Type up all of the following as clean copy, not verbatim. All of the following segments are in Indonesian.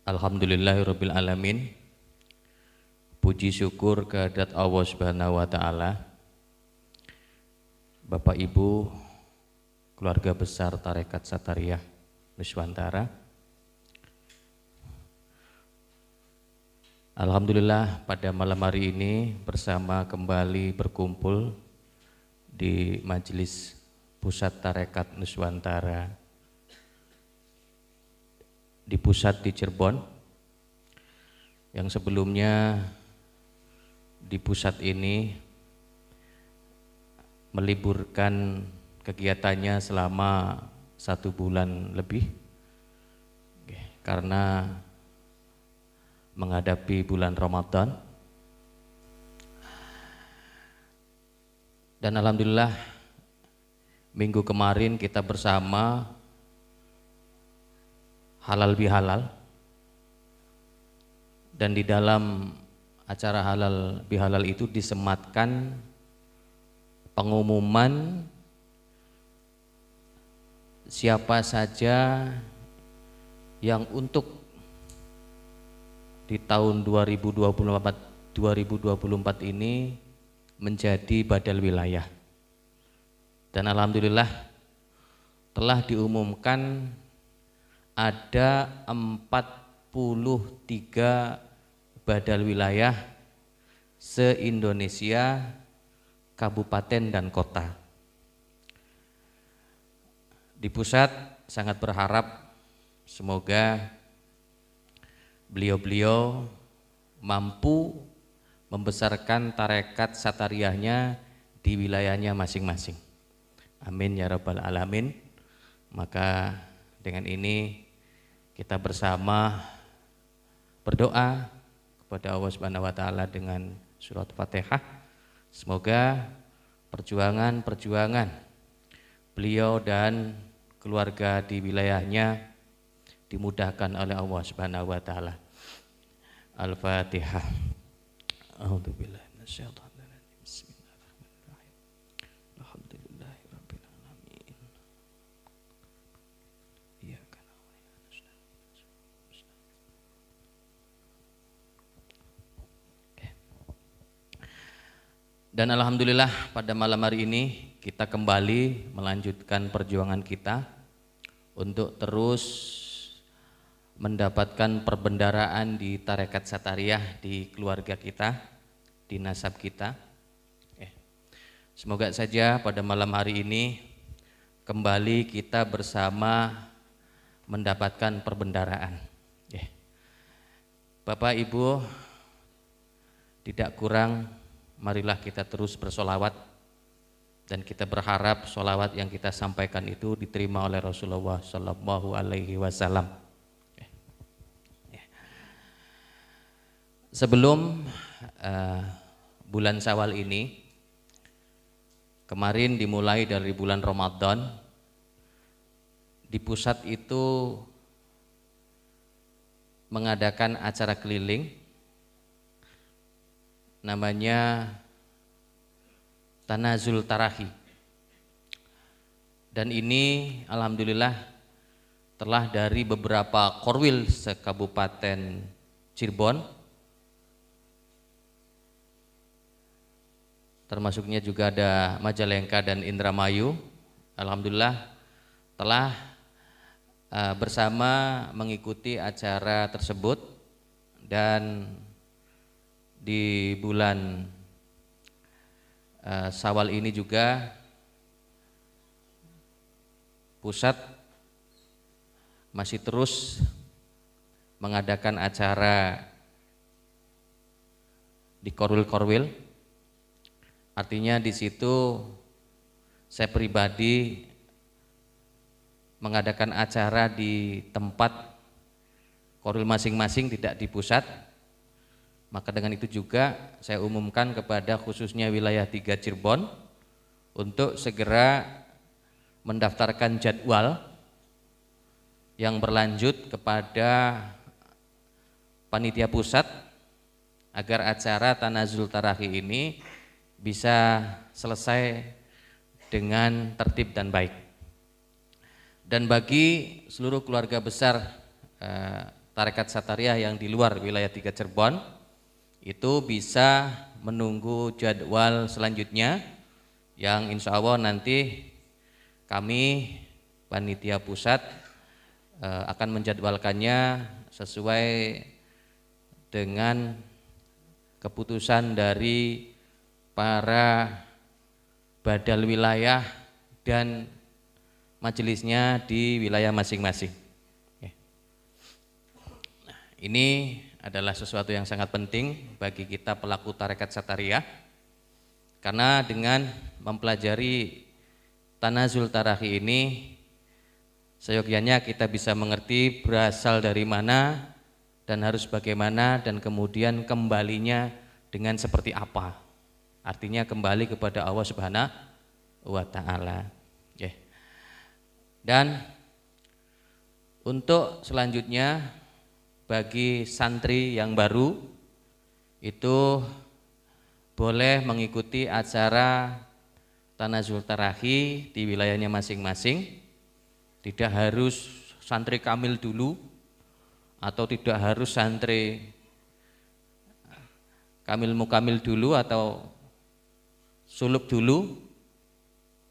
Alhamdulillahirabbil alamin. Puji syukur kehadirat Allah Subhanahu wa taala. Bapak Ibu, keluarga besar Tarekat Satariyah Nuswantara. Alhamdulillah pada malam hari ini bersama kembali berkumpul di Majelis Pusat Tarekat Nuswantara di pusat di Cirebon, yang sebelumnya di pusat ini meliburkan kegiatannya selama 1 bulan lebih karena menghadapi bulan Ramadan. Dan alhamdulillah minggu kemarin kita bersama halal bihalal, dan di dalam acara halal bihalal itu disematkan pengumuman siapa saja yang untuk di tahun 2024 ini menjadi badal wilayah. Dan alhamdulillah telah diumumkan ada 43 badal wilayah se-Indonesia, kabupaten dan kota. Di pusat sangat berharap semoga beliau-beliau mampu membesarkan tarekat satariyahnya di wilayahnya masing-masing. Amin ya rabbal alamin. Maka dengan ini kita bersama berdoa kepada Allah Subhanahu wa taala dengan surat Fatihah. Semoga perjuangan beliau dan keluarga di wilayahnya dimudahkan oleh Allah Subhanahu wa taala. Al-Fatihah. A'udzubillahi minasyaitonir rajim. Bismillahirrahmanirrahim. Alhamdulillahirabbil alamin. Iyyaka na'budu wa iyyaka nasta'in. Dan alhamdulillah pada malam hari ini kita kembali melanjutkan perjuangan kita untuk terus mendapatkan perbendaraan di Tarekat Satariyah di keluarga kita, di nasab kita. Semoga saja pada malam hari ini kembali kita bersama mendapatkan perbendaraan. Bapak Ibu, tidak kurang, marilah kita terus bersolawat, dan kita berharap solawat yang kita sampaikan itu diterima oleh Rasulullah Sallallahu Alaihi Wasallam. Sebelum bulan Syawal ini, kemarin dimulai dari bulan Ramadan, di pusat itu mengadakan acara keliling namanya Tanazul Tarahi. Dan ini alhamdulillah telah dari beberapa korwil se-Kabupaten Cirebon, termasuknya juga ada Majalengka dan Indramayu, alhamdulillah telah bersama mengikuti acara tersebut. Dan di bulan Syawal ini juga pusat masih terus mengadakan acara di korwil-korwil. Artinya di situ saya pribadi mengadakan acara di tempat korwil masing-masing, tidak di pusat. Maka dengan itu juga saya umumkan kepada khususnya wilayah 3 Cirebon untuk segera mendaftarkan jadwal yang berlanjut kepada panitia pusat agar acara Tanazul Tarahi ini bisa selesai dengan tertib dan baik. Dan bagi seluruh keluarga besar tarekat Satariyah yang di luar wilayah 3 Cirebon itu bisa menunggu jadwal selanjutnya yang insya Allah nanti kami panitia pusat akan menjadwalkannya sesuai dengan keputusan dari para badal wilayah dan majelisnya di wilayah masing-masing. Ini adalah sesuatu yang sangat penting bagi kita pelaku tarekat Satariyah, karena dengan mempelajari Tanazul Tarahi ini seyogyanya kita bisa mengerti berasal dari mana dan harus bagaimana, dan kemudian kembalinya dengan seperti apa. Artinya kembali kepada Allah Subhanahu wa Ta'ala. Dan untuk selanjutnya bagi santri yang baru itu boleh mengikuti acara Tanazul Tarahi di wilayahnya masing-masing. Tidak harus santri kamil dulu atau tidak harus santri kamil mukamil dulu atau suluk dulu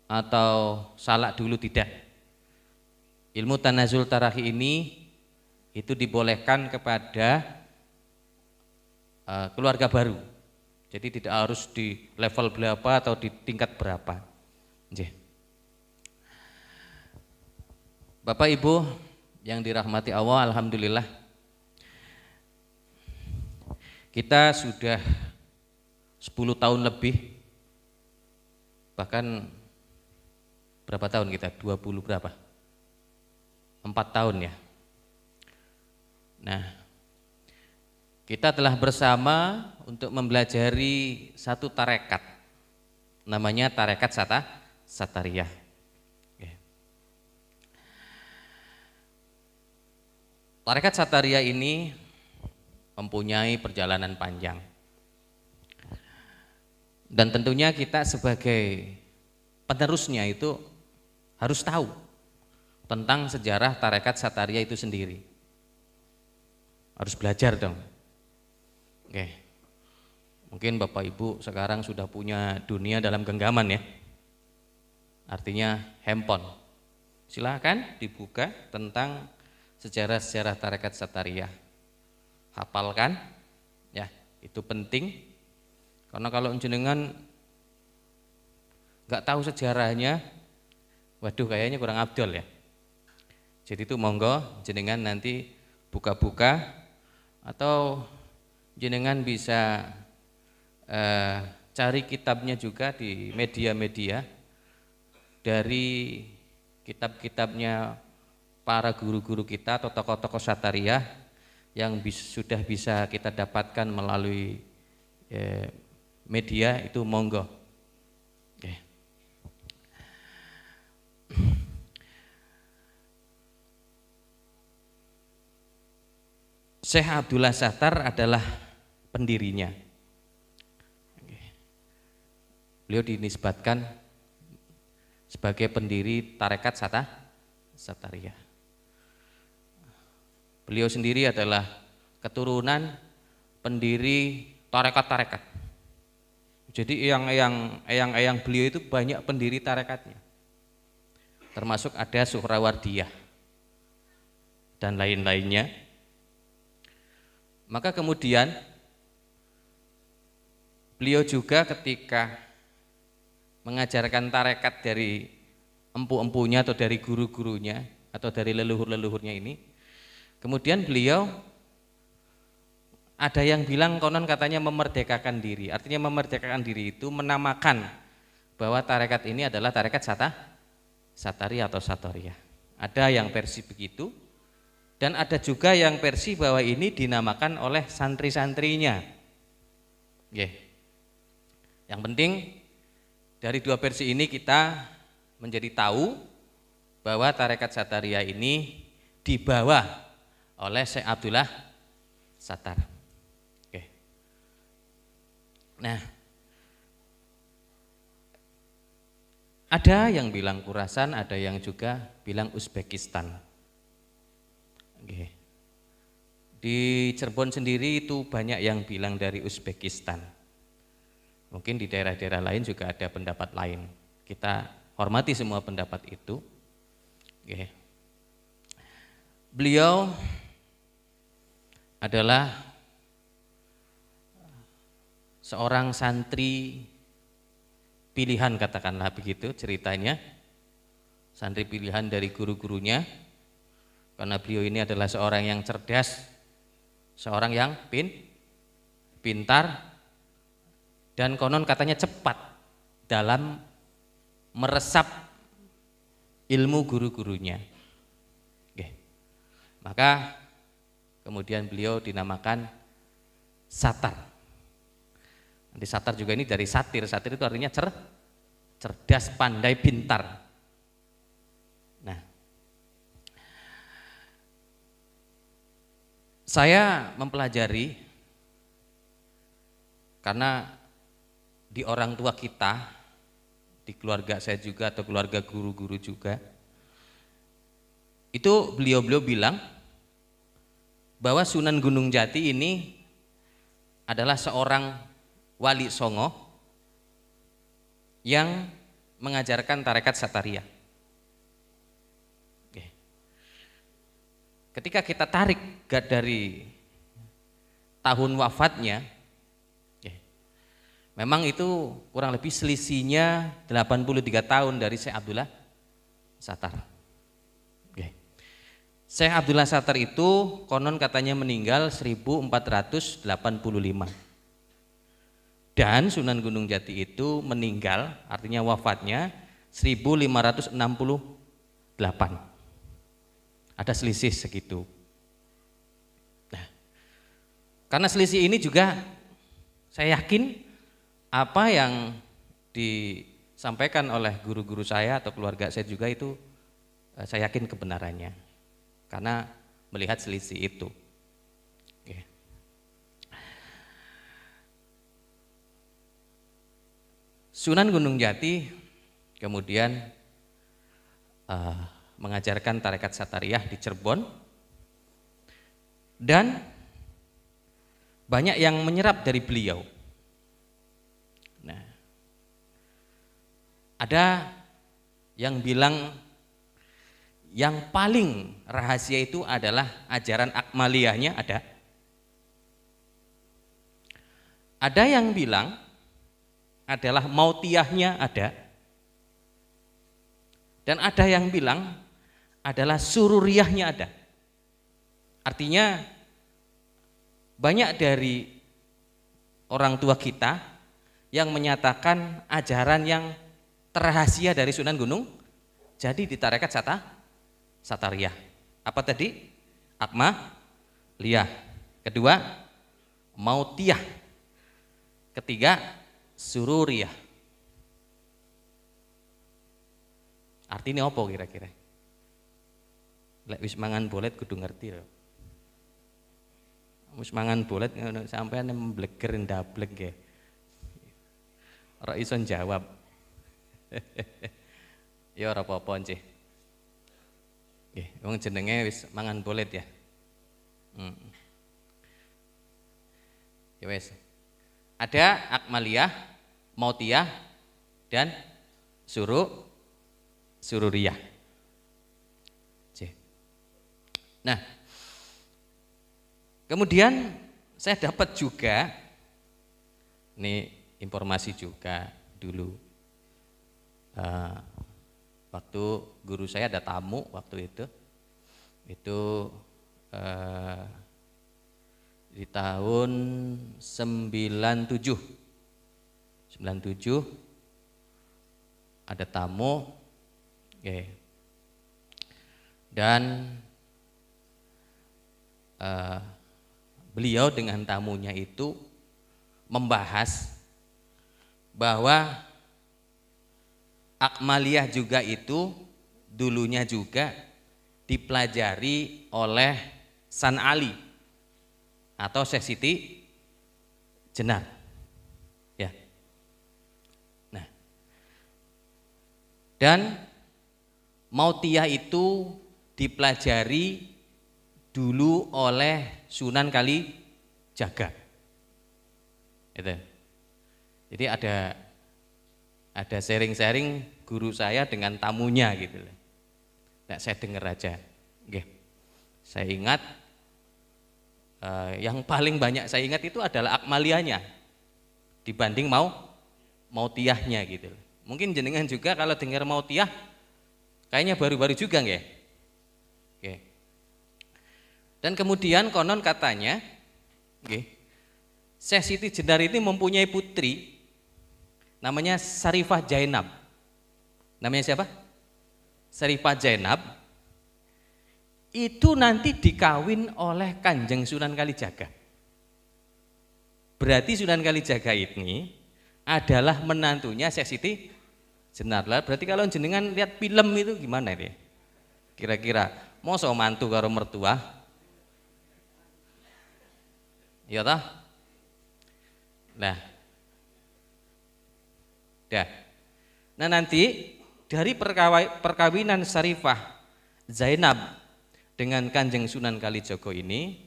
atau salak dulu, tidak. Ilmu Tanazul Tarahi ini itu dibolehkan kepada keluarga baru. Jadi tidak harus di level berapa atau di tingkat berapa. Bapak Ibu yang dirahmati Allah, alhamdulillah kita sudah 10 tahun lebih, bahkan berapa tahun kita? 20 berapa? 4 tahun ya. Nah, kita telah bersama untuk mempelajari satu tarekat, namanya tarekat Satariyah. Tarekat Satariyah ini mempunyai perjalanan panjang, dan tentunya kita sebagai penerusnya itu harus tahu tentang sejarah tarekat Satariyah itu sendiri. Harus belajar dong. Oke. Mungkin Bapak Ibu sekarang sudah punya dunia dalam genggaman ya. Artinya handphone. Silakan dibuka tentang sejarah-sejarah tarekat Satariyah. Hafalkan ya, itu penting. Karena kalau jenengan nggak tahu sejarahnya, waduh kayaknya kurang abdol ya. Jadi itu monggo jenengan nanti buka-buka, atau jenengan bisa cari kitabnya juga di media-media, dari kitab-kitabnya para guru-guru kita atau tokoh-tokoh Satariyah yang sudah bisa kita dapatkan melalui media, itu monggo. Syekh Abdullah Sattar adalah pendirinya. Beliau dinisbatkan sebagai pendiri tarekat Satariyah. Beliau sendiri adalah keturunan pendiri tarekat-tarekat. Jadi eyang beliau itu banyak pendiri tarekatnya, termasuk ada Suhrawardiyah dan lain-lainnya. Maka kemudian beliau juga ketika mengajarkan tarekat dari empu-empunya atau dari guru-gurunya atau dari leluhur-leluhurnya ini, kemudian beliau ada yang bilang konon katanya memerdekakan diri. Artinya memerdekakan diri itu menamakan bahwa tarekat ini adalah tarekat Satariyah atau Satariyah. Ada yang versi begitu, dan ada juga yang versi bahwa ini dinamakan oleh santri-santrinya. Yang penting dari dua versi ini kita menjadi tahu bahwa tarekat Satariyah ini dibawa oleh Syekh Abdullah Sattar. Nah, ada yang bilang Khurasan, ada yang juga bilang Uzbekistan. Di Cirebon sendiri itu banyak yang bilang dari Uzbekistan. Mungkin di daerah-daerah lain juga ada pendapat lain. Kita hormati semua pendapat itu. Oke. Beliau adalah seorang santri pilihan, katakanlah begitu ceritanya. Santri pilihan dari guru-gurunya, karena beliau ini adalah seorang yang cerdas, seorang yang pintar, dan konon katanya cepat dalam meresap ilmu guru-gurunya. Oke. Maka kemudian beliau dinamakan Satar. Nanti Satar juga ini dari satir. Satir itu artinya cerdas, pandai, pintar. Nah, saya mempelajari karena di orang tua kita, di keluarga saya juga atau keluarga guru-guru juga, itu beliau-beliau bilang bahwa Sunan Gunung Jati ini adalah seorang wali songo yang mengajarkan tarekat Satariyah. Ketika kita tarik dari tahun wafatnya, memang itu kurang lebih selisihnya 83 tahun dari Syekh Abdullah Satar. Syekh Abdullah Satar itu konon katanya meninggal 1485. Dan Sunan Gunung Jati itu meninggal, artinya wafatnya 1568. Ada selisih segitu. Nah, karena selisih ini juga saya yakin apa yang disampaikan oleh guru-guru saya atau keluarga saya juga itu saya yakin kebenarannya. Karena melihat selisih itu. Oke. Sunan Gunung Jati kemudian mengajarkan tarekat Satariyah di Cirebon, dan banyak yang menyerap dari beliau. Nah, ada yang bilang yang paling rahasia itu adalah ajaran akmaliyahnya ada. Ada yang bilang adalah mautiyahnya ada. Dan ada yang bilang adalah sururiyahnya ada. Artinya banyak dari orang tua kita yang menyatakan ajaran yang terrahasia dari Sunan Gunung jadi di tarekat Satariyah. Apa tadi? Akmaliyah. Kedua, mautiyah. Ketiga, sururiyah. Artinya apa kira-kira? Lek wis mangan bolet kudu ngerti lho. Wis mangan bolet sampean mbleger ndablek nggih. Ora iso jawab. Ya ora apa-apa nggih. Nggih, wong jenenge wis mangan bolet ya. Ya wis. Ada akmaliyah, mautiyah, dan sururiyah. Nah, kemudian saya dapat juga, ini informasi juga dulu, waktu guru saya ada tamu waktu itu di tahun 97 ada tamu, dan beliau dengan tamunya itu membahas bahwa akmaliyah juga itu dulunya juga dipelajari oleh San Ali atau Syekh Siti Jenar. Ya. Nah, dan mautiyah itu dipelajari dulu oleh Sunan Kalijaga. Itu. Jadi ada sharing-sharing guru saya dengan tamunya gitu loh. Nah, saya dengar aja. Oke. Saya ingat yang paling banyak saya ingat itu adalah akmalianya dibanding mautiyahnya gitu loh. Mungkin jenengan juga kalau dengar mautiyah kayaknya baru-baru juga nggih. Oke. Dan kemudian konon katanya nggih, Syekh Siti Jenar ini mempunyai putri namanya Syarifah Zainab. Namanya siapa? Syarifah Zainab. Itu nanti dikawin oleh Kanjeng Sunan Kalijaga. Berarti Sunan Kalijaga ini adalah menantunya Syekh Siti Jenar. Lah berarti kalau jenengan lihat film itu gimana ini? Kira-kira mosok mantu karo mertua? Iya toh? Nah, nah nanti dari perkawinan Syarifah Zainab dengan Kanjeng Sunan Kalijaga ini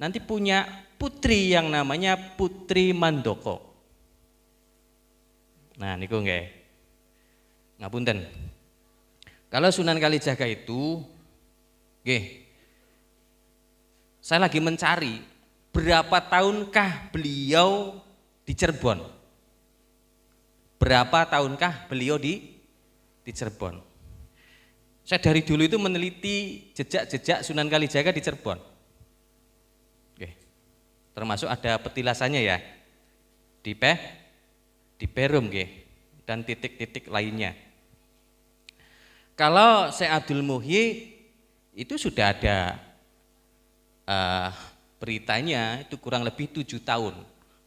nanti punya putri yang namanya Putri Mandoko. Nah niku nggih. Ngapunten. Kalau Sunan Kalijaga itu nggih, saya lagi mencari berapa tahunkah beliau di Cirebon. Berapa tahunkah beliau di Cirebon. Saya dari dulu itu meneliti jejak-jejak Sunan Kalijaga di Cirebon. Oke. Termasuk ada petilasannya ya. Di Perum nggih, dan titik-titik lainnya. Kalau Syekh Abdul Muhyi itu sudah ada beritanya, itu kurang lebih 7 tahun.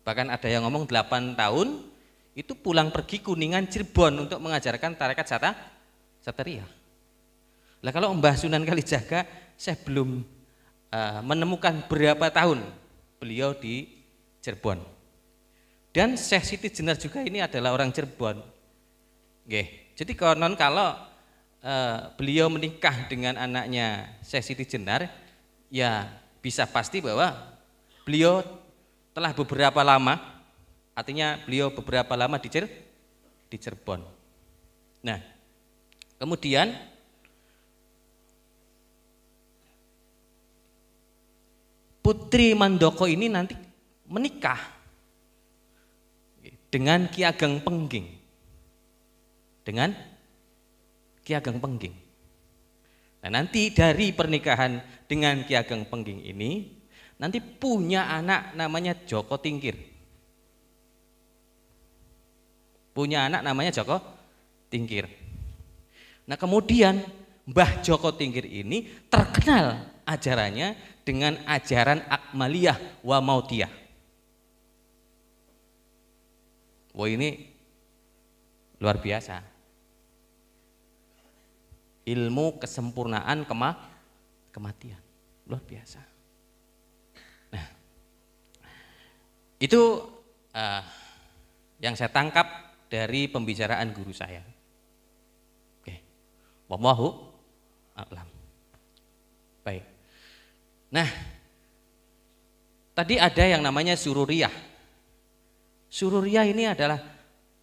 Bahkan ada yang ngomong 8 tahun itu pulang pergi Kuningan Cirebon untuk mengajarkan tarekat Sateria. Lah kalau Mbah Sunan Kalijaga saya belum menemukan berapa tahun beliau di Cirebon. Dan Syekh Siti Jenar juga ini adalah orang Cirebon. Nggih. Jadi konon kalau beliau menikah dengan anaknya Syekh Siti Jenar, ya bisa pasti bahwa beliau telah beberapa lama, artinya beliau beberapa lama di Cirebon. Nah, kemudian Putri Mandoko ini nanti menikah dengan Ki Ageng Pengging. Dengan Ki Ageng Pengging. Nah, nanti dari pernikahan dengan Ki Ageng Pengging ini nanti punya anak namanya Joko Tingkir. Punya anak namanya Joko Tingkir. Nah kemudian Mbah Joko Tingkir ini terkenal ajarannya dengan ajaran Akmaliyah wa Mautiyah. Wah ini luar biasa. Ilmu kesempurnaan kematian. Luar biasa. Nah itu yang saya tangkap dari pembicaraan guru saya. Oke. Wallahu a'lam. Baik. Nah, tadi ada yang namanya sururiyah. Sururiyah ini adalah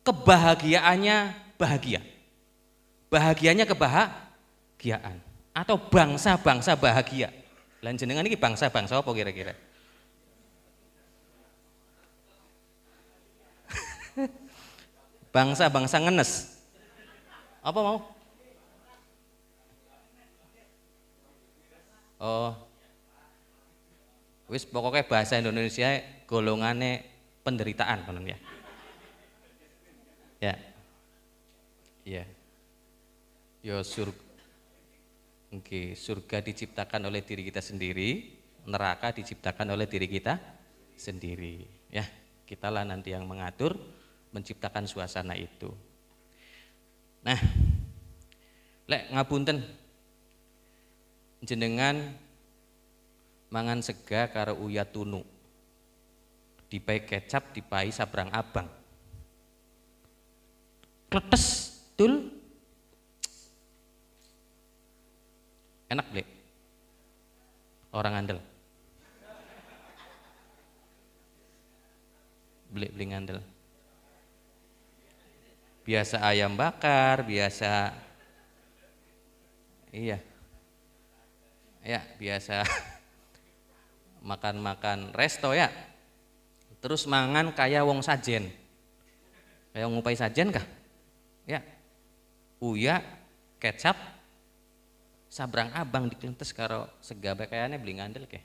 kebahagiaannya bahagia. Bahagianya kebahagiaan atau bangsa-bangsa bahagia. Lan jenengan ini bangsa-bangsa apa kira-kira? Bangsa-bangsa ngenes. Apa mau? Oh. Wis pokoknya bahasa Indonesia golongannya penderitaan konon ya. Ya. Iya. Yo surga diciptakan oleh diri kita sendiri, neraka diciptakan oleh diri kita sendiri. Ya, kitalah nanti yang mengatur, menciptakan suasana itu. Nah, lek ngapunten jenengan mangan sega karo uyah tunu dipai kecap dipai sabrang abang kletes tul enak blek orang andel beli ngandel? Biasa ayam bakar, biasa iya. Ya, biasa makan-makan resto ya. Terus mangan kaya wong sajen. Kayak ngupai sajen kah? Ya. Uya, kecap, sabrang abang diklentes karo segabe kayaknya beli ngandel ke.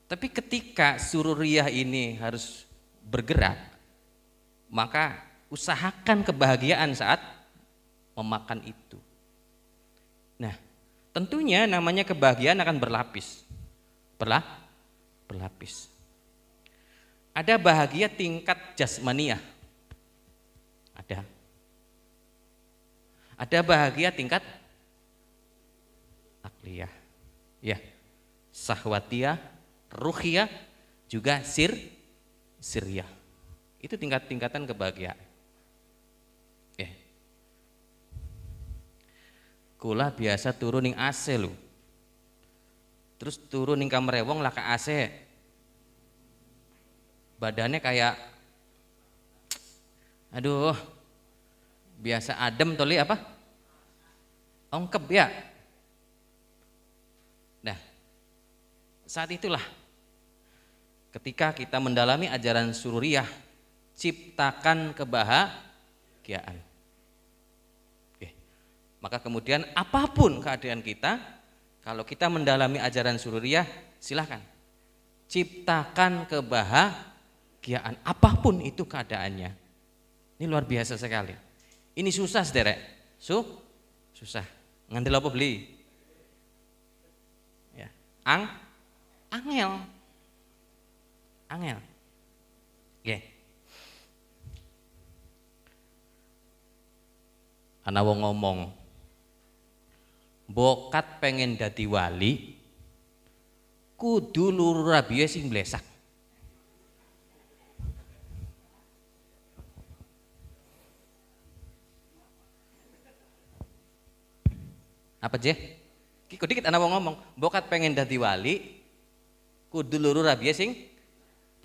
Tapi ketika sururiyah ini harus bergerak, maka usahakan kebahagiaan saat memakan itu. Nah, tentunya namanya kebahagiaan akan berlapis. Berlapis. Ada bahagia tingkat jasmaniah. Ada bahagia tingkat akliyah. Ya. Sahwatiyah, ruhiyah, juga siriyah. Itu tingkat-tingkatan kebahagiaan. Kula biasa turun ning AC lho. Terus turun ning kamar wong lah ke AC. Badannya kayak aduh. Biasa adem toli apa? Ongkep ya. Nah, saat itulah ketika kita mendalami ajaran sururiyah, ciptakan kebahagiaan. Maka kemudian apapun keadaan kita, kalau kita mendalami ajaran sururiyah, silahkan ciptakan kebahagiaan apapun itu keadaannya. Ini luar biasa sekali. Ini susah sederek, susah. Ngandel apa beli? Ya, angel. Yeah. Ana wong ngomong, bokat pengen dadi wali, kudu luru rabies sing blesak. Apa je? Kiko dikit anak ngomong, bokat pengen dadi wali, kudu luru rabies sing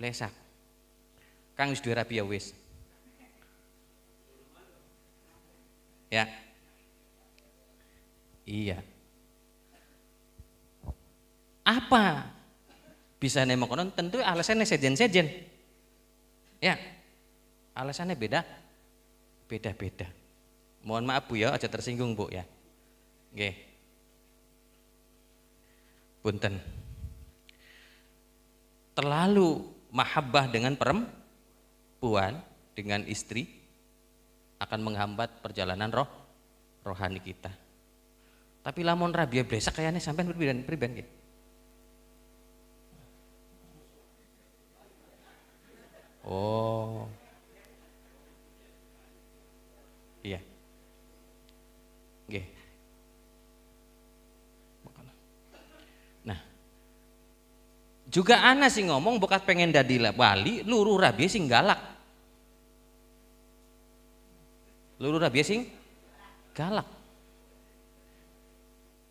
blesak. Kang wis duwe rabies wis. Ya. Iya. Apa bisa nembak konon? Tentu alasannya sejen-sejen. Ya. Alasannya beda-beda. Mohon maaf Bu ya, aja tersinggung Bu ya. Nggih. Punten. Terlalu mahabbah dengan perempuan, dengan istri akan menghambat perjalanan rohani kita. Tapi lamun rabia blesak kayaknya sampean priben nggih. Oh. Iya. Nggih. Nah, juga ana sih ngomong bokat pengen dadi wali, luru rabia sing galak. Luru rabia sing galak.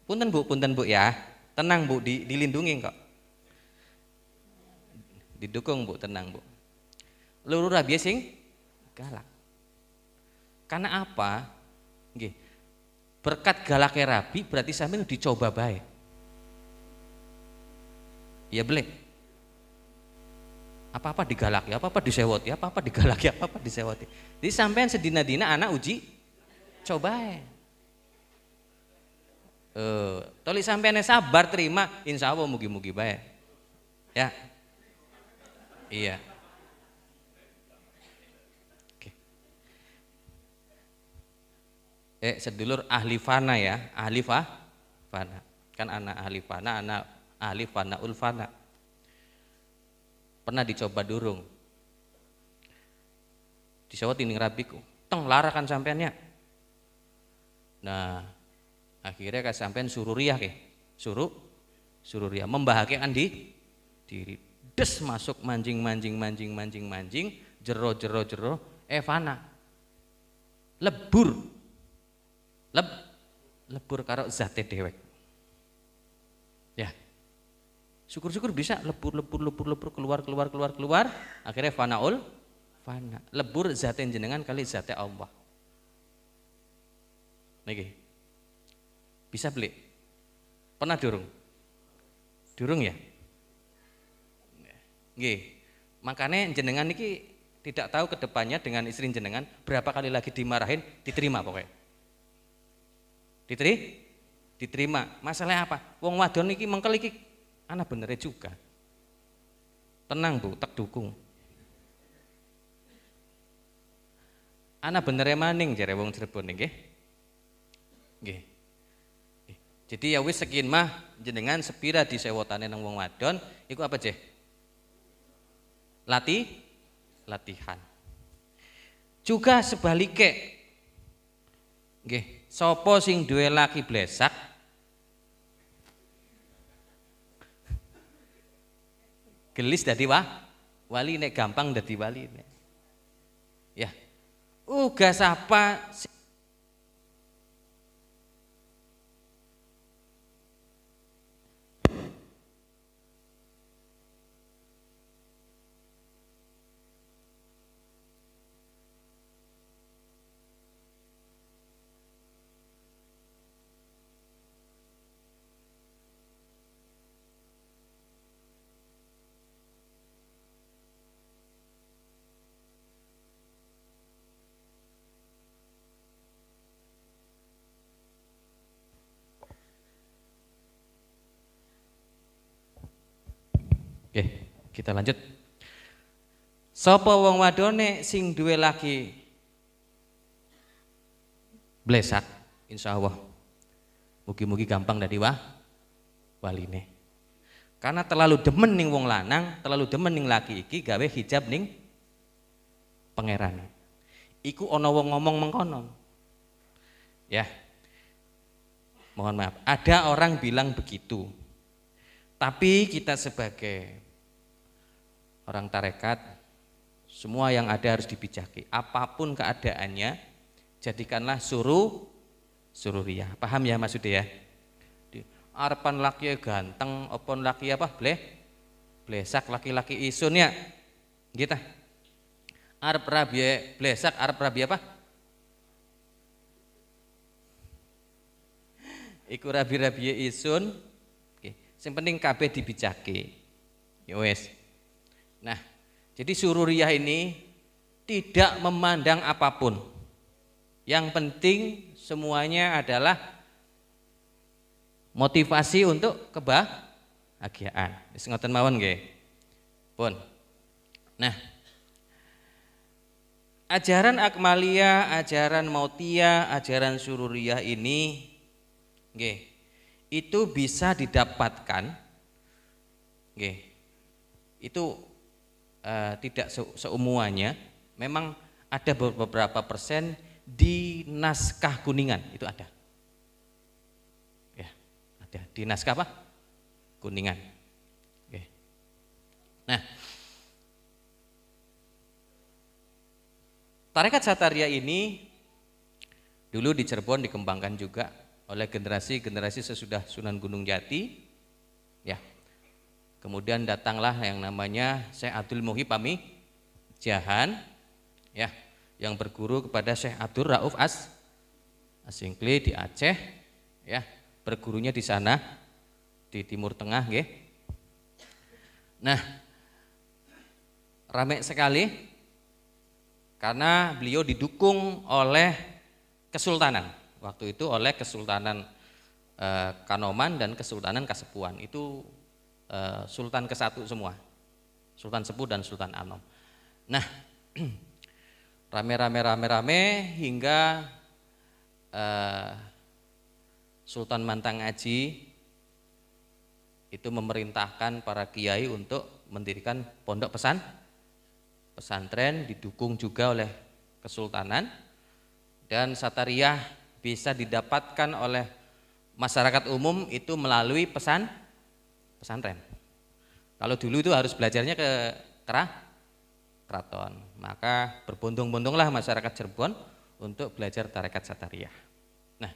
Punten Bu ya. Tenang Bu, dilindungi kok. Didukung Bu, tenang Bu. Luru rabia sing galak. Karena apa? Nggih. Berkat galaknya rabi berarti sampeyan dicoba baik. Ya boleh. Apa-apa digalaki, apa-apa disewoti, apa-apa digalaki, apa-apa disewoti. Jadi sampean sedina-dina anak uji coba. Toli sampean sabar terima, insya Allah mugi-mugi baik. Ya. Iya. Oke. Sedulur ahli fana ya, ahli fana. Kan anak ahli fana, anak ahli fana ulfana. Pernah dicoba durung. Disewot ning rabiku. Teng lara kan sampeannya. Nah, akhirnya kan sampean sururiyah ke. Sururiyah membahagiakan diri. Des masuk mancing, jero fana. Lebur karo zate dewek. Ya. Syukur-syukur bisa lebur keluar, akhirnya fana. Lebur zatin jenengan kali zate Allah. Niki. Bisa beli? Pernah durung? Durung ya? Nggih. Makanya jenengan niki tidak tahu kedepannya dengan istri jenengan berapa kali lagi dimarahin diterima pokoknya. Diterima. Masalahnya apa? Wong wadon niki mengkel iki ana benernya juga. Tenang Bu, tak dukung. Ana benernya maning jare wong Cirebon nggih. Nggih. Jadi ya wis sekian mah jenengan sepira disewotane nang wong wadon iku apa Ceh? Latihan. Juga sebaliknya. Nggih, sapa sing duwe laki blesak gelis dadi wali nek gampang dadi wali nek. Ya. Uga sapa Oke, kita lanjut. Sapa wong wadone sing duwe laki blesak, insyaallah mugi-mugi gampang dadi waline. Karena terlalu demen ning wong lanang, terlalu demen ning laki iki gawe hijab ning pangeran. Iku ana wong ngomong mengkonon. Ya. Mohon maaf, ada orang bilang begitu. Tapi kita sebagai orang tarekat, semua yang ada harus dibijaki. Apapun keadaannya, jadikanlah sururiyah. Paham ya maksudnya ya? Arepan laki ganteng, opon laki apa? Blesak laki-laki isun ya. Gitu. Arep rabi blesak, arep rabi apa? Iku rabi-rabi isun. Yang penting kabeh dibijaki. Ya wes. Nah, jadi sururiyah ini tidak memandang apapun. Yang penting semuanya adalah motivasi untuk kebahagiaan. Wis ngoten mawon nggih. Pun. Nah, ajaran Akmaliyah, ajaran Mautiyah, ajaran sururiyah ini nggih itu bisa didapatkan, itu tidak seumuanya. Memang ada beberapa persen di naskah Kuningan itu ada, ya ada di naskah apa? Kuningan. Nah, tarekat Satariyah ini dulu di Cirebon dikembangkan juga oleh generasi sesudah Sunan Gunung Jati, ya. Kemudian datanglah yang namanya Syekh Abdul Muhyi Pamijahan, ya, yang berguru kepada Syekh Abdul Rauf Asingkli di Aceh, ya, bergurunya di sana di Timur Tengah, nggih. Nah, ramai sekali karena beliau didukung oleh kesultanan. Waktu itu oleh Kesultanan Kanoman dan Kesultanan Kasepuhan. Itu Sultan ke-1 semua. Sultan Sepuh dan Sultan Anom. Nah, rame hingga Sultan Mantangaji itu memerintahkan para kiai untuk mendirikan pondok pesantren, didukung juga oleh Kesultanan, dan Satariyah bisa didapatkan oleh masyarakat umum itu melalui pesantren. Kalau dulu itu harus belajarnya ke keraton, maka berbondong-bondonglah masyarakat Cirebon untuk belajar tarekat Satariyah. Nah,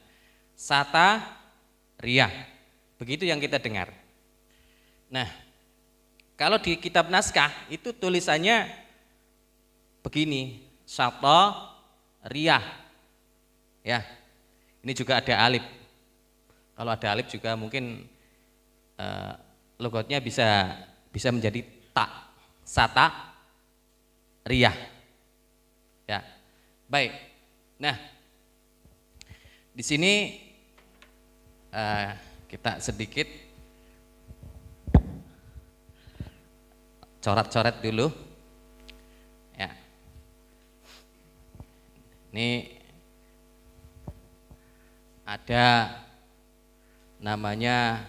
Satariyah, begitu yang kita dengar. Nah, Kalau di kitab naskah itu tulisannya begini, Satoriyah. Ya. Ini juga ada alif. Kalau ada alif juga mungkin logotnya bisa menjadi ta, sata, riyah. Ya, baik. Nah, di sini kita sedikit coret-coret dulu. Ya, ini ada namanya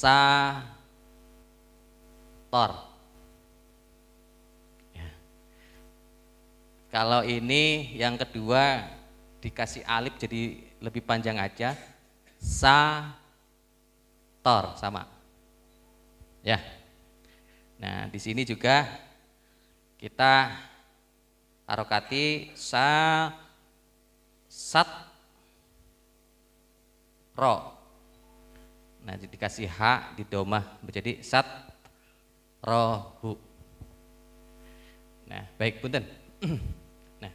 Sator. Ya. Kalau ini yang kedua dikasih alif jadi lebih panjang aja, Sator sama. Ya. Nah di sini juga kita harokati sat ro. Nah dikasih ha di domah menjadi sat rohu. Nah baik punten. Nah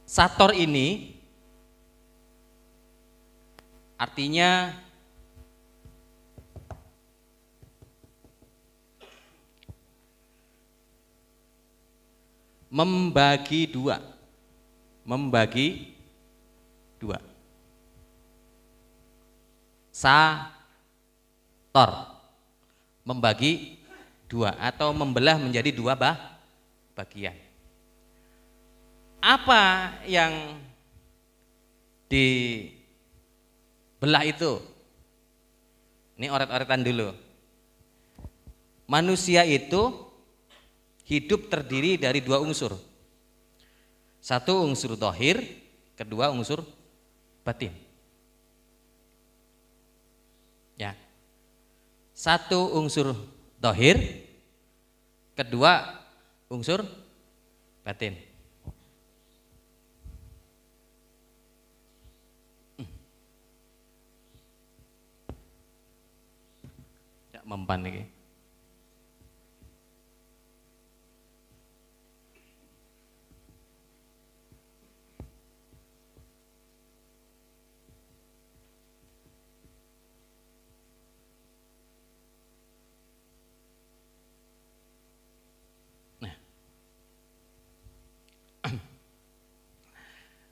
sator ini artinya membagi dua, membagi dua. Sator, membagi dua atau membelah menjadi dua bagian. Apa yang dibelah itu? Ini oret-oretan dulu. Manusia itu hidup terdiri dari dua unsur. Satu unsur zahir, kedua unsur batin. Ya. Satu unsur zahir, kedua unsur batin. Ya mempan iki.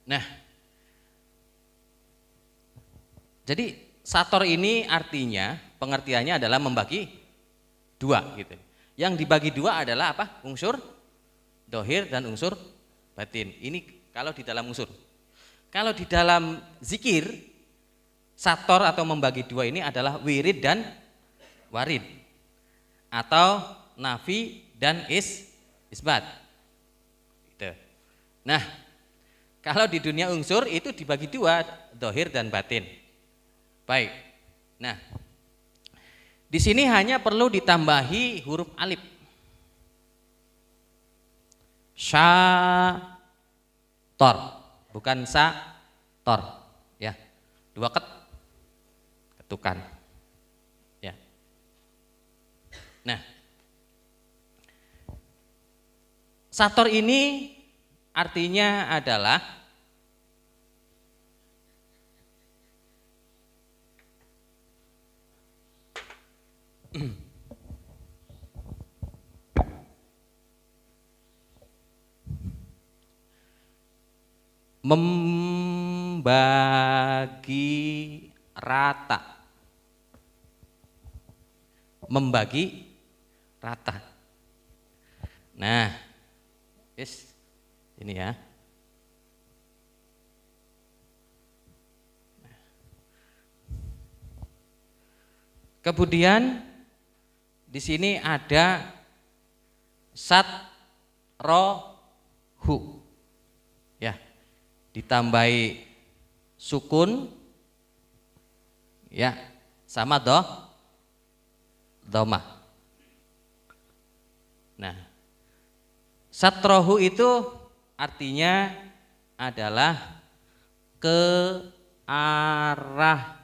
Nah, jadi sator ini artinya pengertiannya adalah membagi dua gitu. Yang dibagi dua adalah apa? Unsur dohir dan unsur batin. Ini kalau di dalam unsur. Kalau di dalam zikir, sator atau membagi dua ini adalah wirid dan warid, atau nafi dan isbat. Gitu. Nah. Kalau di dunia unsur itu dibagi dua, dohir dan batin. Baik. Nah, di sini hanya perlu ditambahi huruf alif. Syator, bukan sator. Ya, dua ketukan. Ya. Nah, sator ini artinya adalah membagi rata. Membagi rata. Nah, ini ya. Kemudian di sini ada satrohu. Ya. Ditambahi sukun ya, sama domah. Nah, satrohu itu artinya adalah ke arahnya,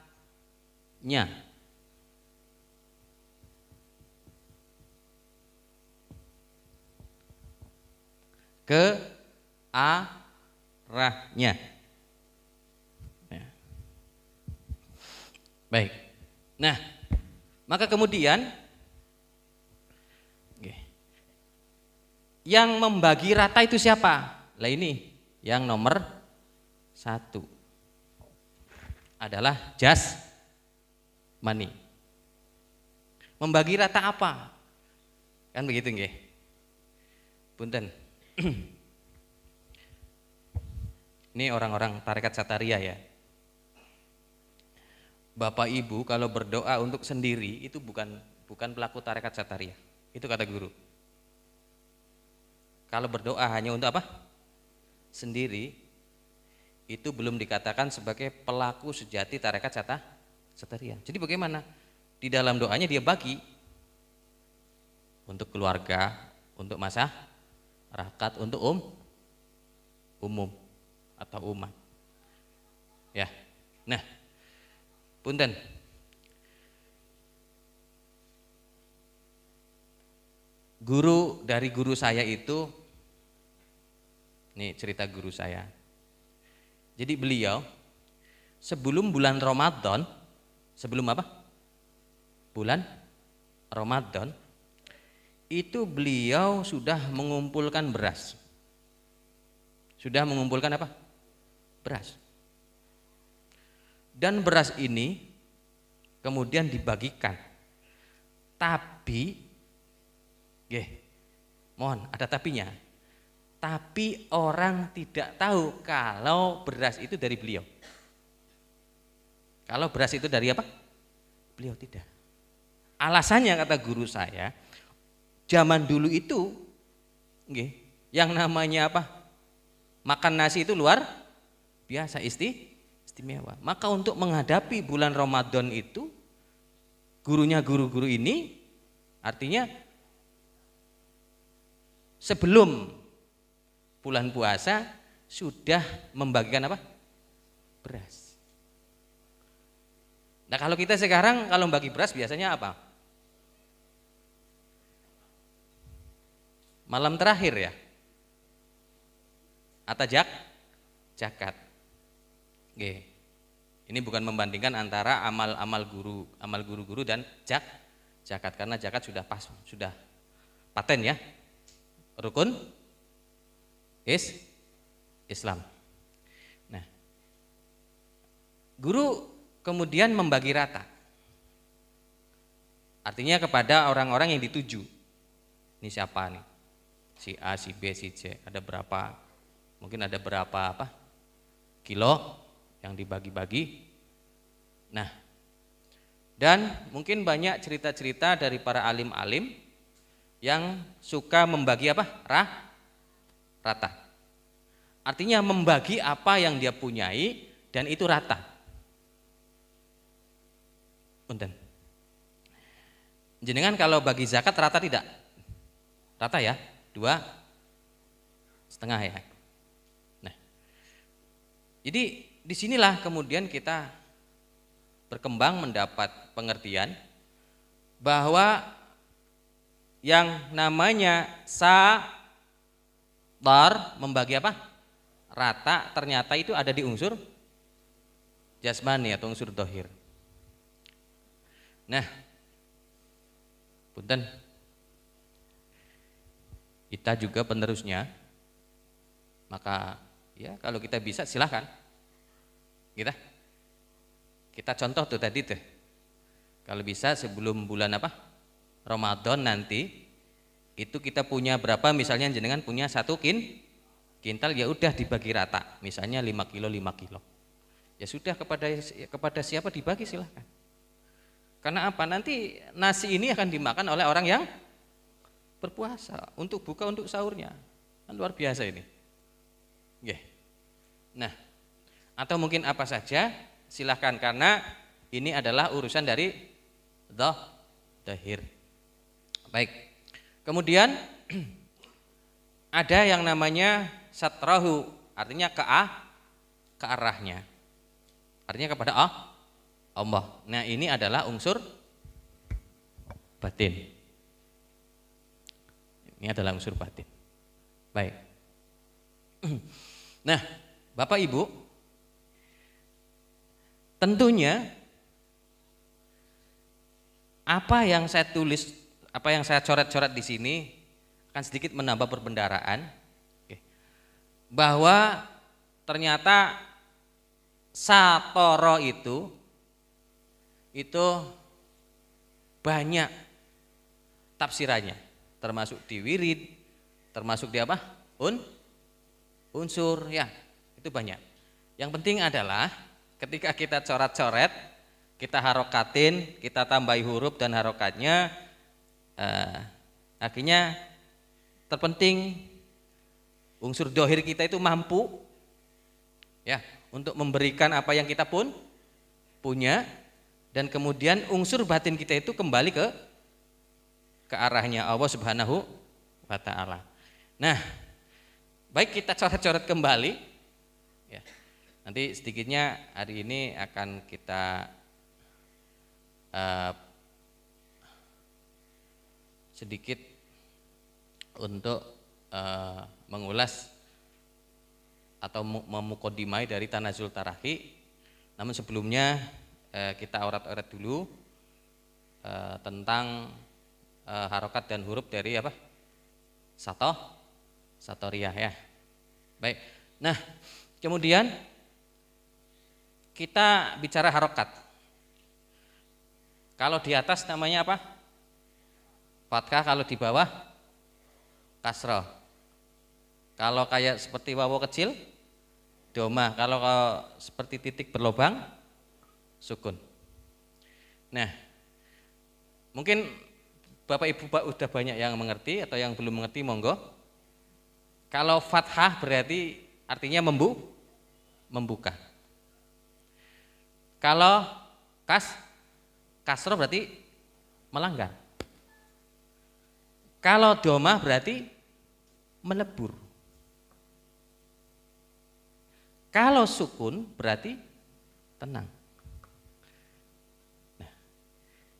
ke arahnya. Ya. Baik. Nah, maka kemudian yang membagi rata itu siapa? Lah ini yang nomor 1 adalah jasmani. Membagi rata apa? Kan begitu nggih. Punten. Ini orang-orang tarekat Sataria ya. Bapak Ibu kalau berdoa untuk sendiri itu bukan pelaku tarekat Sataria. Itu kata guru. Kalau berdoa hanya untuk apa? Sendiri, itu belum dikatakan sebagai pelaku sejati tarekat Sataria. Jadi bagaimana? Di dalam doanya dia bagi untuk keluarga, untuk masyarakat, untuk umum atau umat. Ya. Nah, punten. Dari guru saya itu, ini cerita guru saya. Jadi beliau sebelum bulan Ramadan, sebelum apa? Bulan Ramadan, itu beliau sudah mengumpulkan beras. Sudah mengumpulkan apa? Beras. Dan beras ini kemudian dibagikan. Tapi, mohon ada tapinya. Tapi orang tidak tahu kalau beras itu dari beliau. Kalau beras itu dari apa? Beliau tidak. Alasannya kata guru saya, zaman dulu itu, yang namanya apa? Makan nasi itu luar biasa, istimewa. Maka untuk menghadapi bulan Ramadan itu, guru-guru ini, artinya sebelum bulan puasa sudah membagikan apa? Beras. Nah kalau kita sekarang kalau bagi beras biasanya apa? Malam terakhir ya? Atau zakat. Ini bukan membandingkan antara amal guru-guru dan zakat, karena zakat sudah paten ya. Rukun Islam. Nah, guru kemudian membagi rata. Artinya kepada orang-orang yang dituju. Ini siapa nih? Si A, si B, si C. Ada berapa? Mungkin ada berapa kilo yang dibagi-bagi. Nah, dan mungkin banyak cerita-cerita dari para alim-alim yang suka membagi apa? Rata. Artinya membagi apa yang dia punyai dan itu rata. Punten. Jenengan kalau bagi zakat rata tidak? Rata ya? 2,5 ya. Nah, jadi disinilah kemudian kita berkembang mendapat pengertian bahwa yang namanya membagi apa? Rata, ternyata itu ada di unsur jasmani atau unsur dohir. Nah, punten, kita juga penerusnya, maka ya kalau kita bisa silahkan kita contoh tuh tadi tuh, kalau bisa sebelum bulan apa? Ramadan nanti itu kita punya berapa, misalnya jenengan punya 1 kintal, ya udah dibagi rata, misalnya 5 kilo. Ya sudah, kepada siapa dibagi silahkan. Karena apa? Nanti nasi ini akan dimakan oleh orang yang berpuasa untuk buka, untuk sahurnya. Kan luar biasa ini. Nah, atau mungkin apa saja silahkan, karena ini adalah urusan dari dohir. Baik. Kemudian ada yang namanya satrahu, artinya ke arahnya. Artinya kepada Allah. Nah, ini adalah unsur batin. Ini adalah unsur batin. Baik. Nah, Bapak Ibu, tentunya apa yang saya tulis, apa yang saya coret-coret di sini akan sedikit menambah perbendaharaan. Bahwa ternyata satoro itu banyak tafsirannya, termasuk di wirid, termasuk di apa? Unsur ya, itu banyak. Yang penting adalah ketika kita coret-coret, kita harokatin, kita tambahi huruf dan harokatnya, akhirnya terpenting unsur dohir kita itu mampu ya untuk memberikan apa yang kita pun punya, dan kemudian unsur batin kita itu kembali ke arahnya Allah Subhanahu wa taala. Nah, baik, kita coret-coret kembali ya. Nanti sedikitnya hari ini akan kita sedikit untuk mengulas atau memukodimai dari Tanazul Tarahi. Namun sebelumnya kita aurat-aurat dulu tentang harokat dan huruf dari apa? Satoriyah ya. Baik. Nah, kemudian kita bicara harokat. Kalau di atas namanya apa? Fathah, kalau di bawah kasroh. Kalau kayak seperti wawo kecil, doma. Kalau seperti titik berlubang, sukun. Nah, mungkin Bapak Ibu udah banyak yang mengerti, atau yang belum mengerti monggo. Kalau fathah berarti artinya membuka. Kalau kasroh berarti melanggar. Kalau doma berarti melebur. Kalau sukun berarti tenang. Nah,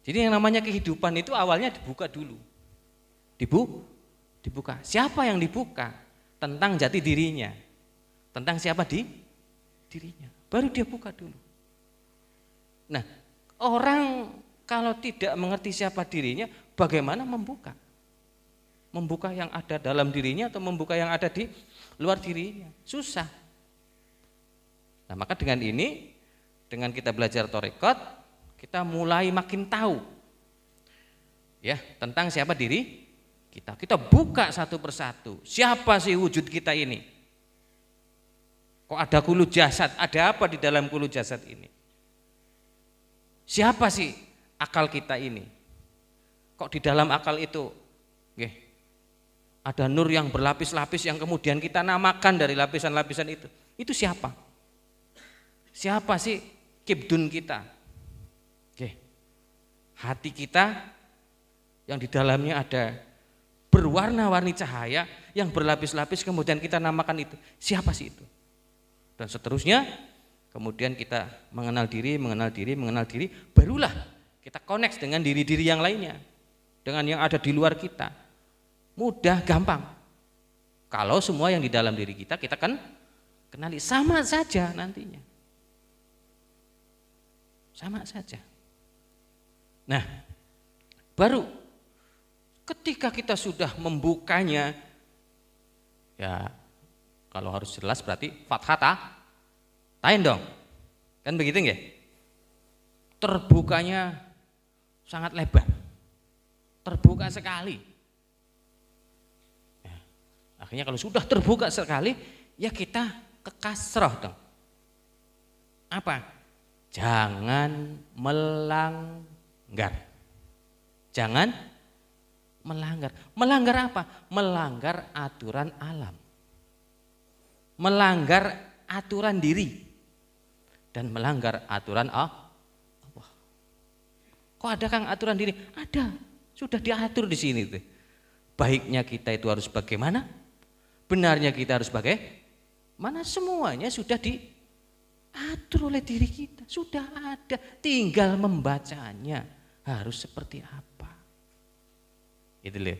jadi yang namanya kehidupan itu awalnya dibuka dulu. Dibuka. Siapa yang dibuka? Tentang jati dirinya. Tentang siapa dirinya. Baru dia buka dulu. Nah, orang kalau tidak mengerti siapa dirinya, bagaimana membuka? Membuka yang ada dalam dirinya atau membuka yang ada di luar dirinya? Susah. Nah, maka dengan ini, dengan kita belajar Thariqat, kita mulai makin tahu ya tentang siapa diri kita. Kita buka satu persatu. Siapa sih wujud kita ini? Kok ada kulu jasad? Ada apa di dalam kulu jasad ini? Siapa sih akal kita ini? Kok di dalam akal itu ada nur yang berlapis-lapis yang kemudian kita namakan dari lapisan-lapisan itu? Itu siapa? Siapa sih kibdun kita? Hati kita yang di dalamnya ada berwarna-warni cahaya yang berlapis-lapis, kemudian kita namakan itu. Siapa sih itu? Dan seterusnya, kemudian kita mengenal diri, barulah kita connect dengan diri-diri yang lainnya, dengan yang ada di luar kita. Mudah, gampang. Kalau semua yang di dalam diri kita kan kenali, sama saja nantinya. Sama saja. Nah, baru ketika kita sudah membukanya, ya kalau harus jelas berarti fathah tain dong. Kan begitu nggih? Terbukanya sangat lebar. Terbuka sekali. Ya, akhirnya kalau sudah terbuka sekali, ya kita ke kasroh dong. Apa? Jangan melanggar. Jangan melanggar. Melanggar apa? Melanggar aturan alam. Melanggar aturan diri. Dan melanggar aturan Allah. Kok ada Kang aturan diri? Ada. Sudah diatur di sini tuh. Baiknya kita itu harus bagaimana? Benarnya kita harus bagaimana? Semuanya sudah diatur oleh diri kita, sudah ada, tinggal membacanya harus seperti apa. Itu loh.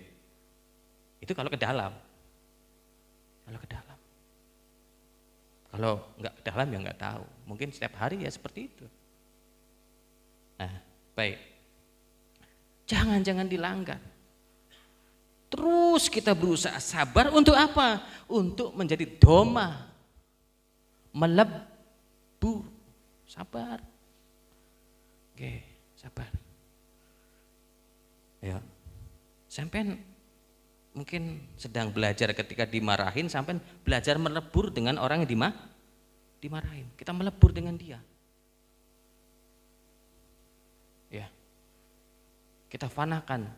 Itu kalau ke dalam. Kalau ke dalam. Kalau nggak dalam ya nggak tahu. Mungkin setiap hari ya seperti itu. Nah, baik. Jangan dilanggar. Terus kita berusaha sabar untuk apa? Untuk menjadi doma, melebur, sabar. Oke, sabar. Ya, sampai mungkin sedang belajar ketika dimarahin, sampai belajar melebur dengan orang yang dimarahin. Kita melebur dengan dia. Ya, kita fanakan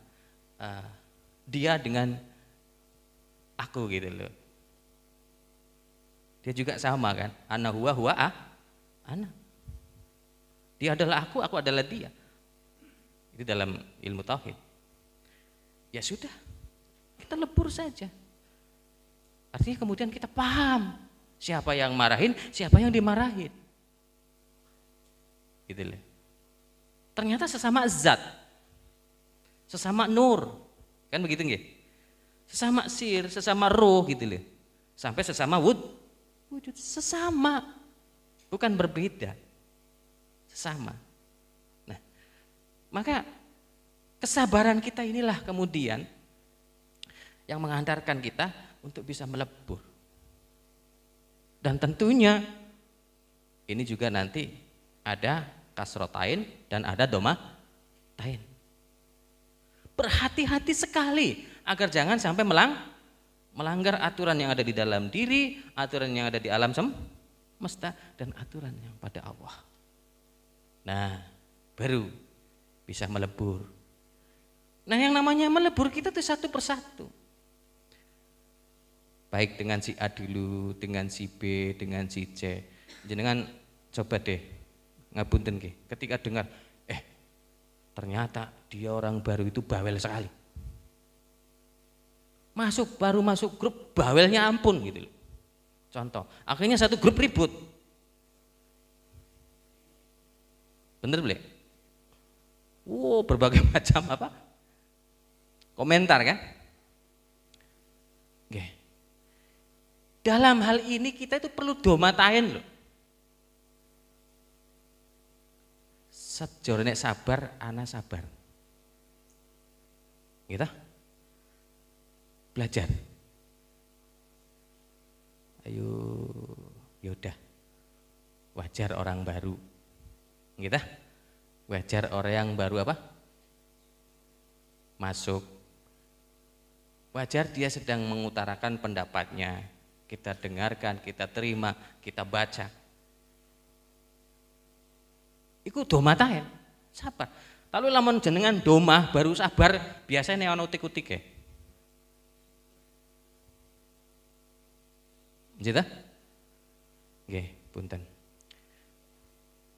dia dengan aku gitu loh. Dia juga sama kan, ana huwa ana. Dia adalah aku adalah dia. Itu dalam ilmu tauhid. Ya sudah, kita lebur saja. Artinya kemudian kita paham siapa yang marahin, siapa yang dimarahin. Gitu loh. Ternyata sesama zat, sesama nur, kan begitu nggih? Sesama sir, sesama roh gitu loh. Sampai sesama wujud, sesama, bukan berbeda, sesama. Nah, maka kesabaran kita inilah kemudian yang menghantarkan kita untuk bisa melebur. Dan tentunya ini juga nanti ada kasrotain dan ada domatain. Berhati-hati sekali agar jangan sampai melanggar aturan yang ada di dalam diri, aturan yang ada di alam semesta, dan aturan yang pada Allah. Nah, baru bisa melebur. Nah, yang namanya melebur kita itu satu persatu. Baik dengan si A dulu, dengan si B, dengan si C. Jenengan coba deh ngapunten nggih, ketika dengar ternyata dia orang baru itu bawel sekali. Baru masuk grup bawelnya ampun gitu loh. Contoh, akhirnya satu grup ribut. Bener boleh? Berbagai macam apa? Komentar kan? Oke. Dalam hal ini kita itu perlu domatain loh. Sejorone sabar, ana sabar. Gitu? Belajar. Ayo, yaudah. Wajar orang baru. Gitu? Wajar orang yang baru apa? Masuk. Wajar dia sedang mengutarakan pendapatnya. Kita dengarkan, kita terima, kita baca. Iku domataen, sabar. Lalu lamun jenengan domah baru sabar, biasanya ana utik-utik ya. Gitu? Nggih, punten.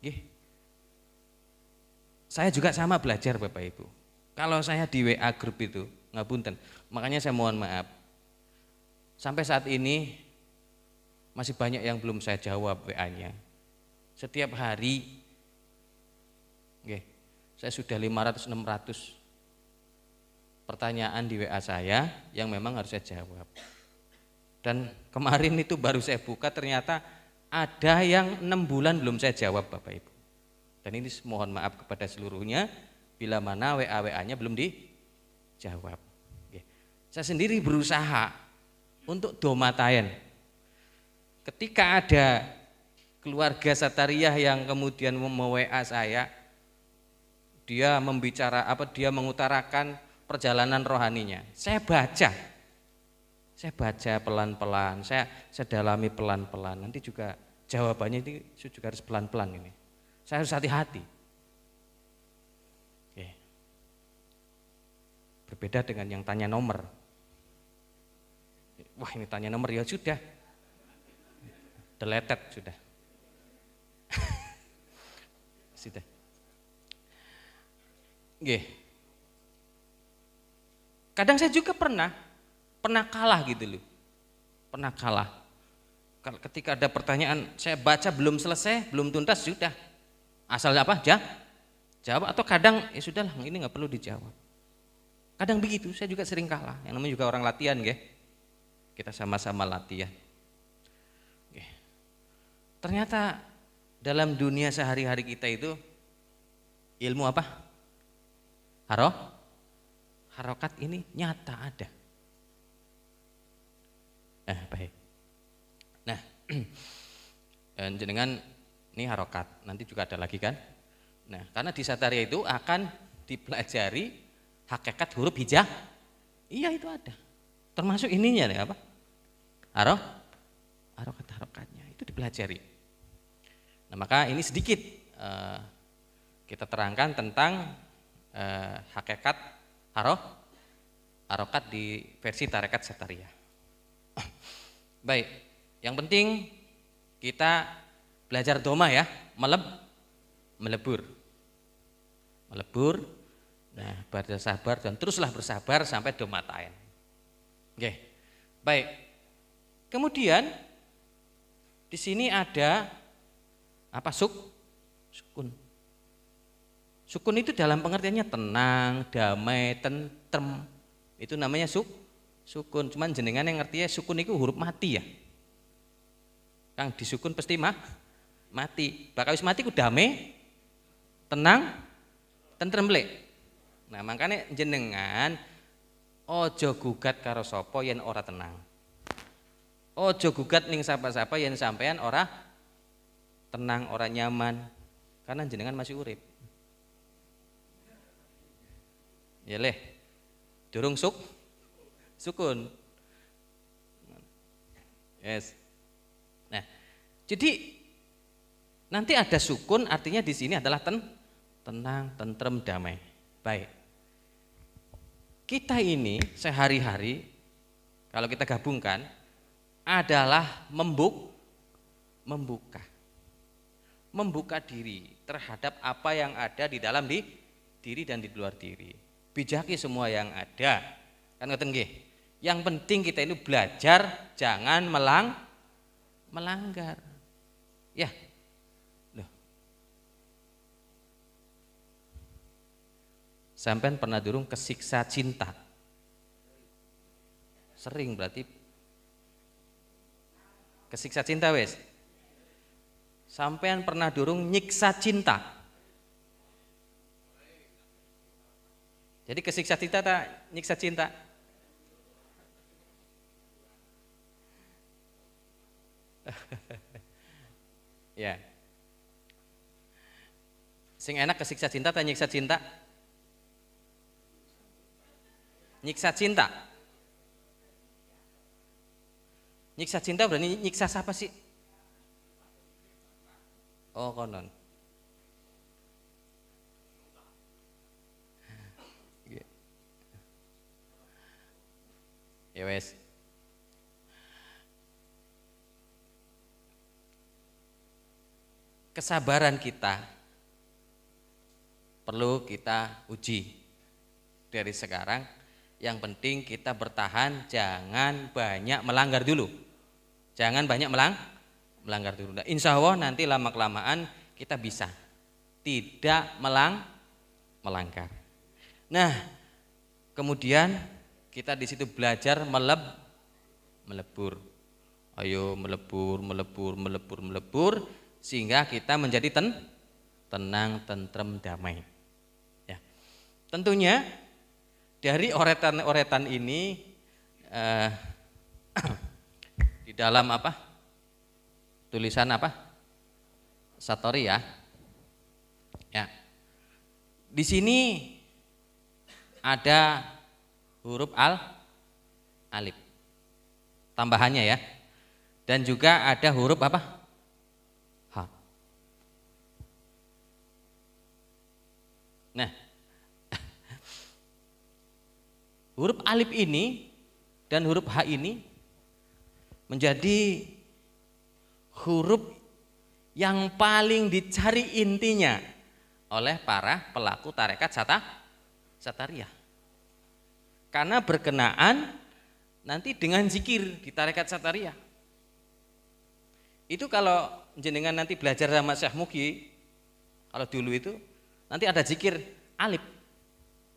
Nggih. Saya juga sama belajar Bapak Ibu. Kalau saya di WA grup itu, ngapunten. Makanya saya mohon maaf. Sampai saat ini masih banyak yang belum saya jawab WA-nya. Setiap hari saya sudah 500-600 pertanyaan di WA saya yang memang harus saya jawab. Dan kemarin itu baru saya buka, ternyata ada yang 6 bulan belum saya jawab Bapak Ibu. Dan ini mohon maaf kepada seluruhnya bila mana WA-WA-nya belum dijawab. Saya sendiri berusaha untuk domatain. Ketika ada keluarga Satariyah yang kemudian me-WA saya, dia dia mengutarakan perjalanan rohaninya. Saya baca pelan-pelan, saya dalami pelan-pelan. Nanti juga jawabannya ini juga harus pelan-pelan ini. Saya harus hati-hati. Oke. Berbeda dengan yang tanya nomor. Wah, ini tanya nomor ya sudah. Deleted sudah. Sudah. Nggih. Kadang saya juga pernah kalah gitu loh. Pernah kalah. Ketika ada pertanyaan, saya baca belum selesai, belum tuntas, sudah. Asal apa? Jawab, atau kadang ya sudahlah, ini nggak perlu dijawab. Kadang begitu, saya juga sering kalah. Yang namanya juga orang latihan, nggih. Kita sama-sama latihan. Nggih. ternyata dalam dunia sehari-hari kita itu ilmu apa? Harokat ini nyata ada. Baik. Nah, jenengan ini harokat, nanti juga ada lagi kan? Nah, karena di Sataria itu akan dipelajari hakikat huruf hijah. Iya, itu ada. Termasuk ininya nih apa? Harokatnya itu dipelajari. Nah, maka ini sedikit kita terangkan tentang hakikat harokat di versi tarekat Sataria. Baik, yang penting kita belajar doma ya, melebur. Nah, bersabar dan teruslah bersabar sampai domatain. Oke, baik. Kemudian di sini ada apa? Sukun. Sukun itu dalam pengertiannya tenang, damai, tentrem. Itu namanya sukun. Cuman jenengan yang ngertinya sukun itu huruf mati ya. Kang disukun pasti mati. Bakal wis mati ku damai, tenang, tentrem lek. Nah, makanya jenengan ojo gugat karo sapa yen ora tenang. Ojo gugat ning sapa-sapa yen sampean ora tenang, ora nyaman. Karena jenengan masih urip. Ya leh. Durung sukun. Yes. Nah, jadi nanti ada sukun artinya di sini adalah tenang, tentrem, damai. Baik. Kita ini sehari-hari kalau kita gabungkan adalah membuka diri terhadap apa yang ada di dalam diri dan di luar diri. Bijaki semua yang ada. Kan ngoten nggih. Yang penting kita ini belajar jangan melanggar. Ya. Loh. Sampean pernah durung kesiksa cinta? Sering berarti kesiksa cinta wes. Sampean pernah durung nyiksa cinta? Jadi kesiksa cinta tak nyiksa cinta? Ya. Sing enak kesiksa cinta tak nyiksa cinta? Nyiksa cinta. Nyiksa cinta berarti nyiksa siapa sih? Oh, konon. Ya wes. Kesabaran kita perlu kita uji dari sekarang. Yang penting kita bertahan, jangan banyak melanggar dulu. Jangan banyak melanggar dulu. Nah, insya Allah nanti lama-kelamaan kita bisa tidak melanggar. Nah, kemudian kita di situ belajar melebur. Ayo melebur sehingga kita menjadi tenang, tentrem, damai. Ya. Tentunya dari oretan-oretan ini di dalam apa? Tulisan apa? Satori ya. Ya. Di sini ada huruf alif. Tambahannya ya. Dan juga ada huruf apa? H. Nah, huruf alif ini dan huruf H ini menjadi huruf yang paling dicari intinya oleh para pelaku tarekat Sataria. Karena berkenaan nanti dengan zikir di tarekat Sataria. Itu kalau jenengan nanti belajar sama Syekh Mugi, kalau dulu itu nanti ada zikir alif,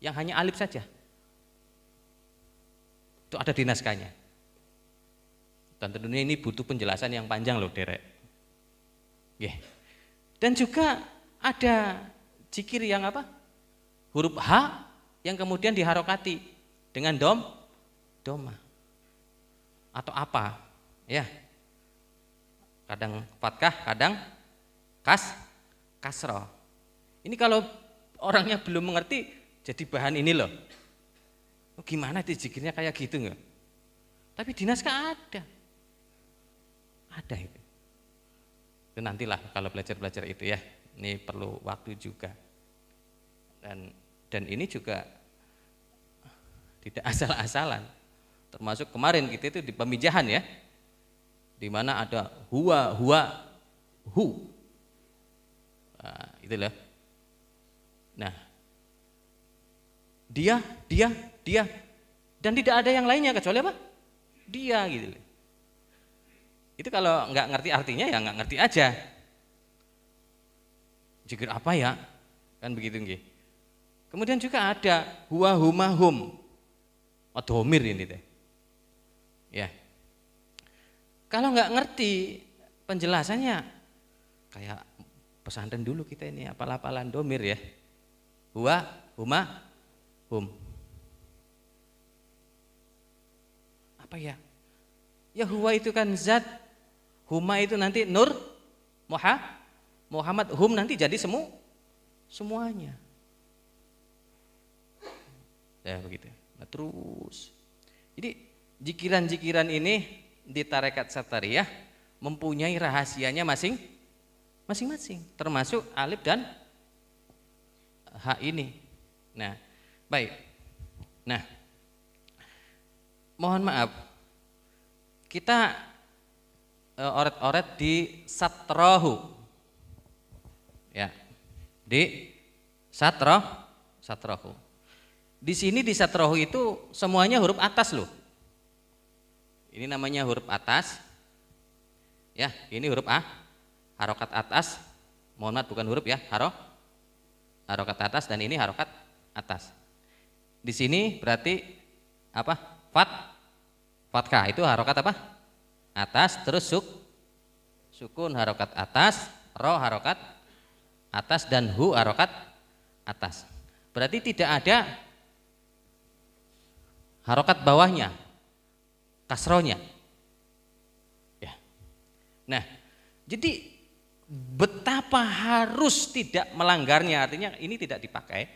yang hanya alif saja. Itu ada di naskahnya. Dan tentunya ini butuh penjelasan yang panjang loh, derek. Nggih. Dan juga ada zikir yang apa? Huruf H yang kemudian diharokati dengan doma. Atau apa? Ya. Kadang fathah, kadang kasroh. Ini kalau orangnya belum mengerti jadi bahan ini loh. Oh, gimana itu zikirnya kayak gitu nggak? Tapi di naskah ada. Ada itu. Itu nantilah kalau belajar itu ya. Ini perlu waktu juga. Dan ini juga tidak asal-asalan. Termasuk kemarin kita itu di pemijahan ya. Di mana ada huwa, hu. Nah, itulah. Nah, dia, dan tidak ada yang lainnya kecuali apa? Dia gitu. Itu kalau nggak ngerti artinya ya nggak ngerti aja. Zikir apa ya? Kan begitu nggih. Kemudian juga ada huwa, huma, hum. Domir ini teh. Ya. Kalau nggak ngerti penjelasannya kayak pesantren dulu kita ini apal-apalan domir ya. Huwa, huma, hum. Apa ya? Ya huwa itu kan zat, huma itu nanti nur, Muhammad, hum nanti jadi semuanya. Ya begitu. Nah, terus. Jadi zikiran-zikiran ini di tarekat Satariyah mempunyai rahasianya masing-masing, termasuk alif dan ha ini. Nah, baik. Nah, mohon maaf, kita oret-oret di satrohu, ya, di satrohu. Di sini di satrohu itu semuanya huruf atas loh. Ini namanya huruf atas, ya. Ini huruf A, harokat atas. Mohon maaf bukan huruf ya, harokat atas dan ini harokat atas. Di sini berarti apa? Fathah itu harokat apa? Atas, terus sukun harokat atas, ro harokat atas dan hu harokat atas. Berarti tidak ada harokat bawahnya, kasrohnya. Ya. Nah, jadi betapa harus tidak melanggarnya, artinya ini tidak dipakai.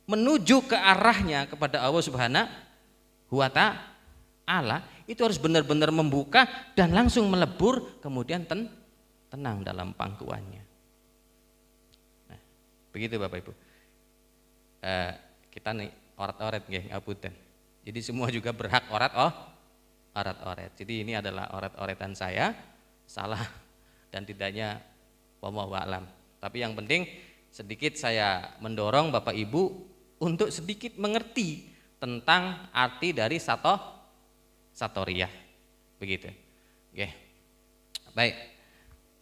Menuju ke arahnya kepada Allah Subhanahu wa Ta'ala itu harus benar-benar membuka dan langsung melebur, kemudian tenang dalam pangkuannya. Nah, begitu Bapak Ibu. Kita nih oret-oret nggih ngapunten. Jadi semua juga berhak oret-oret. Jadi ini adalah oret-oretan saya, salah dan tidaknya wallahu a'lam. Tapi yang penting sedikit saya mendorong Bapak Ibu untuk sedikit mengerti tentang arti dari satoriyah. Begitu. Oke. Baik.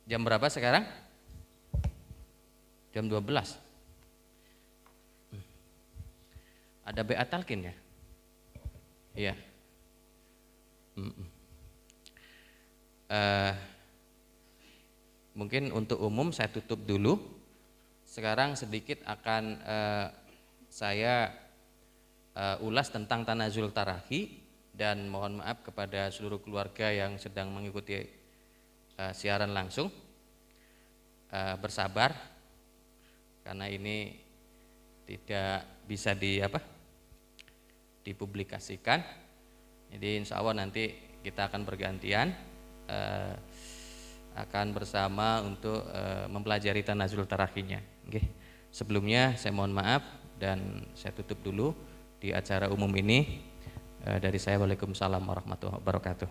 Jam berapa sekarang? Jam 12. Ada BA talqin ya? Iya. Mungkin untuk umum saya tutup dulu. Sekarang sedikit akan saya ulas tentang tanazul tarahi, dan mohon maaf kepada seluruh keluarga yang sedang mengikuti siaran langsung, bersabar karena ini tidak bisa dipublikasikan. Jadi insya Allah nanti kita akan bergantian akan bersama untuk mempelajari tanazul tarahinya. Oke. Sebelumnya saya mohon maaf dan saya tutup dulu di acara umum ini. Dari saya, waalaikumsalam warahmatullahi wabarakatuh.